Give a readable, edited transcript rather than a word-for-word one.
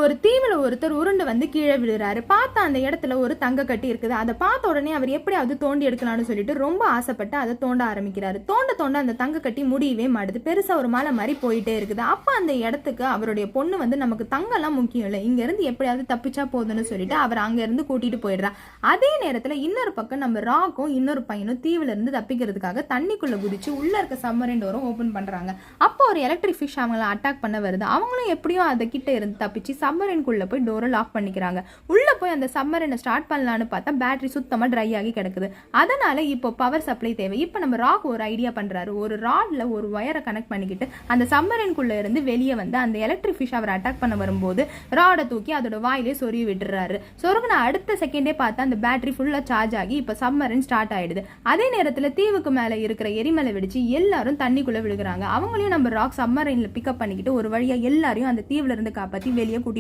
ஒரு தீவுல ஒருத்தர் உருண்டு வந்து கீழே விழுறாரு. பார்த்தா அந்த இடத்துல ஒரு தங்க கட்டி இருக்குது. அதை பார்த்த உடனே அவர் எப்படியாவது தோண்டி எடுக்கலாம்னு சொல்லிட்டு ரொம்ப ஆசைப்பட்டு அதை தோண்ட ஆரம்பிக்கிறாரு. தோண்ட தோண்ட அந்த தங்க கட்டி முடியவே மாட்டுது. பெருசா ஒரு மலை மாதிரி போயிட்டே இருக்குது. அப்ப அந்த இடத்துக்கு அவருடைய பொண்ணு வந்து நமக்கு தங்கம்லாம் முக்கியம் இல்லை, இங்க இருந்து எப்படியாவது தப்பிச்சா போதுன்னு சொல்லிட்டு அவர் அங்க இருந்து கூட்டிட்டு போயிடுறா. அதே நேரத்துல இன்னொரு பக்கம் நம்ம ராக்கும் இன்னொரு பையனும் தீவுல இருந்து தப்பிக்கிறதுக்காக தண்ணிக்குள்ள குதிச்சு உள்ள இருக்க சம்மரின் டோரும் ஓபன் பண்றாங்க. அப்போ ஒரு எலக்ட்ரிக் ஃபிஷ் அவங்களை அட்டாக் பண்ண வருது. அவங்களும் எப்படியும் அதை கிட்ட இருந்து தப்பிச்சு சம்மரின்குள்ள போய் டோரை லாக் பண்ணிக்கிறாங்க. உள்ள போய் அந்த சம்மரினை ஸ்டார்ட் பண்ணலான்னு பார்த்தா பேட்டரி சுத்தமா ட்ரை ஆகி கிடக்குது. அதனால இப்போ பவர் சப்ளை தேவை. இப்போ நம்ம ராக் ஒரு ஐடியா பண்றாரு. ஒரு ராட்ல ஒரு வயரை கனெக்ட் பண்ணிக்கிட்டு அந்த சம்மரின்குள்ள இருந்து வெளியே வந்து அந்த எலக்ட்ரிக் ஃபிஷ் அவர் அட்டாக் பண்ண வரும்போது ராடை தூக்கி அதோட வாயிலே சொருவி விட்டுறாரு. சொருகுன அடுத்த செகண்டே பார்த்தா அந்த பேட்டரி ஃபுல்லா சார்ஜ் ஆகி இப்போ சம்மரின் ஸ்டார்ட் ஆயிடுது. அதே நேரத்தில் தீவுக்கு மேல இருக்கிற எரிமலை வெடிச்சு எல்லாரும் தண்ணிக்குள்ள விழுகிறாங்க. அவங்களையும் நம்ம ராக் சம்மரின்ல பிக்கப் பண்ணிக்கிட்டு ஒரு வழியா எல்லாரையும் அந்த தீவுல இருந்து காப்பாத்தி வெளியே கூட்டிட்டு